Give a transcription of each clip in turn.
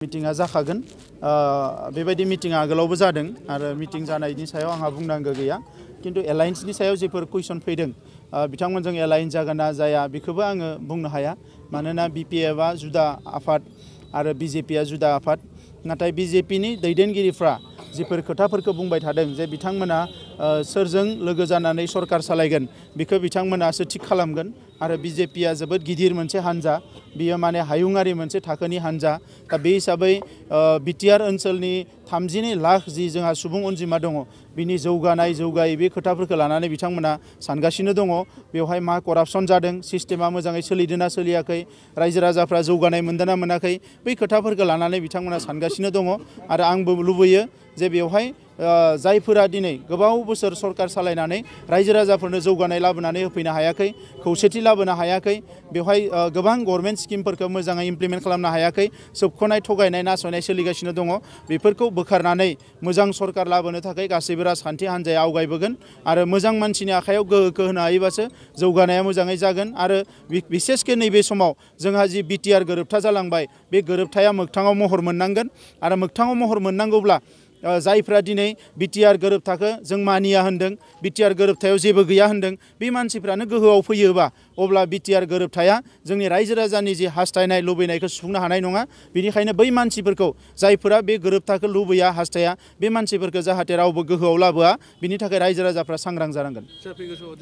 मिटिंआ जाखागोन बेबायदि मिटिंआ आगोलावबो जादों आरो मिटिं जानायनि सायाव आंहा बुंनांगौ गैया किन्तु एलायन्सनि सायाव जेफोर कुइसन फैदों बिथांमोनजों एलायन्स जागोन ना जाया बेखौबो आङो बुंनो हाया मानोना बिपिएफआ जुदा आफाद आरो बिजेपिआ जुदा आफाद नाथाय बिजेपिनि दैदेनगिरिफ्रा जिफोर खोथाफोरखौ बुंबाय थादों जे बिथांमोना सोरजों लोगो जानानै सरकार सालायगोन बेखौ बिथांमोनासो थिक खालामगोन आरो बिजेपिआ जोबोद गिदिर मोनसे हान्जा बियो माने हायुङारि मोनसे थाखोनि हान्जा दा बे हिसाबै बिटिआर ओनसोलनि 32 लाख जि जोंहा सुबुं अनजिमा दङ बिनि जौगायै बे खोथाफोरखौ लानानै बिथांमोना सानगासिनो दङ बेवहाय मा करापसन जादों सिस्टेमा मोजाङै सोलिदोंना सोलियाखै रायजो राजाफ्रा जौगानाय मोनदोंना मोनाखै बै खोथाफोरखौ लानानै बिथांमोना सानगासिनो दङ आरो आंबो लुबैयो जे बेवहाय जायफोरा दिनै गोबाव बोसोर सरकार सालायनानै रायजो राजाफोरनो जौगानाय लाबोनानै होफैनो हायाखै खौसेथि लाबोनो हायाखै बेवहाय गोबां गभर्नमेन्ट स्किमफोरखौ मोजाङै इमप्लिमेन्ट खालामनो हायाखै सोबख'नाय थगायनाय नासयनाय सोलिगासिनो दङ बेफोरखौ बोखारनानै मोजां सरकार लाबोनो थाखाय गासैबो राजखान्थि हान्जाया आवगायबोगोन आरो मोजां मानसिनि आखायाव गोहोखौ होनो हायोबासो जौगानाया मोजाङै जागोन आरो बिसेसके नैबे समाव जोंहा जि बिटिआर गोरोबथा जालांबाय बे गोरोबथाया मोगथाङाव महर मोननांगोन आरो मोगथाङाव महर मोननांगौब्ला जायफ्रा दिनै बिटिआर गोरोबथाखौ जों मानिया होनदों बिटिआर गोरोबथायाव जेबो गैया होनदों बे मानसिफ्रानो गोहोआव फैयोबा अब्ला बिटिआर गोरोबथाया जोंनि रायजो राजानि जि हास्थायनाय लुबैनायखौ सुफुंनो हानाय नङा बेनिखायनो बै मानसिफोरखौ जायफोरा बे गोरोबथाखौ लुबैया हास्थाया बे मानसिफोरखौ जाहाथे रावबो गोहोआव लाबोआ बिनि थाखाय रायजो राजाफ्रा सांग्रां जानांगोन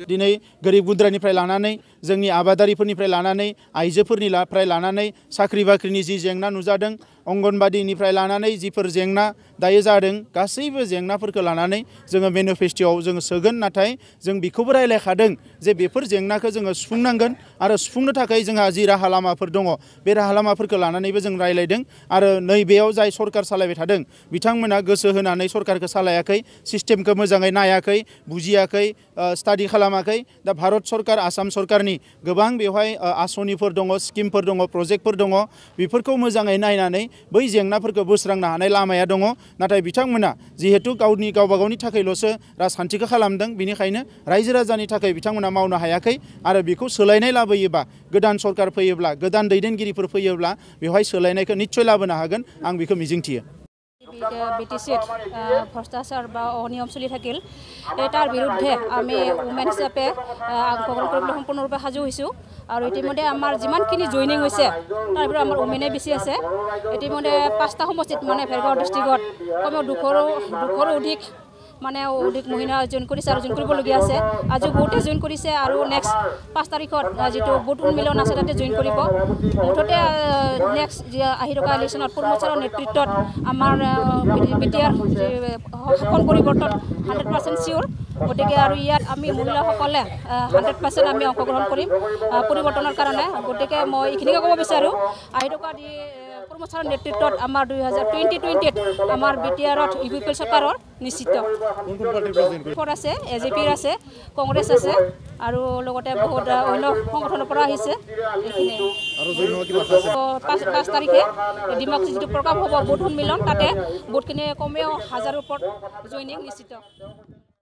दिनै गोरिब गुद्रानिफ्राय लानानै जोंनि आबादारिफोरनिफ्राय लानानै आइजोफोरनिफ्राय लानानै साख्रि बाख्रिनि जि जेंना नुजादों अंगनबादिनिफ्राय लानानै जिफोर जेंना दायो जादों गासैबो जेंनाफोरखौ लानानै जोङो मेनिफेस्ट'आव जोङो सोगोन नाथाय जों बेखौबो रायलायखादों जे बेफोर जेंनाखौ जोङो सुफुंनांगोन आरो सुफुंनो थाखाय जोंहा जि राहा लामाफोर दङ बे राहा लामाफोरखौ लानानैबो जों रायलायदों आरो नैबेयाव जाय सरकार सालायबाय थादों बिथांमोना गोसो होनानै सरकारखौ सालायाखै सिस्टेमखौ मोजाङै नायाखै बुजियाखै स्टाडि खालामाखै दा भारत सरकार आसाम सरकारनि गोबां बेवहाय आसनिफोर दङ स्किमफोर दङ प्रजेक्टफोर दङ बेफोरखौ मोजाङै नायनानै बै जेंनाफोरखौ बोस्रांनो हानाय लामाया दङ नाथाय बिथांमोना जिहेतु गावबा गावनि थाखायल'सो राजखान्थिखौ खालामदों बेनिखायनो रायजो राजानि थाखाय बिथांमोना मावनो हायाखै आरो बेखौ सोलायनाय लाबोयोबा गोदान सरकार फैयोब्ला गोदान दैदेनगिरिफोर फैयोब्ला बेवहाय सोलायनायखौ निश्चय लाबोनो हागोन आं बेखौ मिजिंथियो বিটিচিত ভ্ৰষ্টাচাৰ বা অনিয়ম চলি থাকিল তাৰ বিৰুদ্ধে আমি উমেন হিচাপে অংশগ্ৰহণ কৰিবলৈ সম্পূৰ্ণৰূপে সাজু হৈছোঁ আৰু ইতিমধ্যে আমাৰ যিমানখিনি জইনিং হৈছে তাৰ ভিতৰত আমাৰ উমেনে বেছি আছে ইতিমধ্যে 5টা সমষ্টিত মানে ভেৰগাঁও ডিষ্ট্ৰিক্টত কমেও 200ৰো অধিক মানে অধিক মহিলা জইন কৰিছে আৰু জইন কৰিবলগীয়া আছে আজি বহুতে জইন কৰিছে আৰু নেক্সট 5 তাৰিখত যিটো বুট উন্মিলন আছে তাতে জইন কৰিব মুঠতে নেক্সট আহি থকা ইলেকশ্যনত পূৰ্ণচাৰৰ নেতৃত্বত আমাৰ বিটিআৰ শাসন পৰিৱৰ্তন 100% চিয়ৰ গতিকে আৰু ইয়াত আমি মহিলাসকলে 100% আমি অংশগ্ৰহণ কৰিম পৰিৱৰ্তনৰ কাৰণে গতিকে মই এইখিনিকে ক'ব বিচাৰোঁ আহি থকা পূৰ্ণচাৰৰ নেতৃত্বত আমাৰ 2020ত আমাৰ বিটিআৰত ইউপিএল চৰকাৰৰ নিশ্চিত আছে এজেপিৰ আছে কংগ্ৰেছ আছে আৰু লগতে বহুত অন্য সংগঠনৰ পৰা আহিছে এইখিনি 5 তাৰিখে ডিমাকুছি যিটো প্ৰগ্ৰাম হ'ব বুট সন্মিলন তাতে বুটখিনি কমেও 1000ৰ ওপৰত জইনিং নিশ্চিত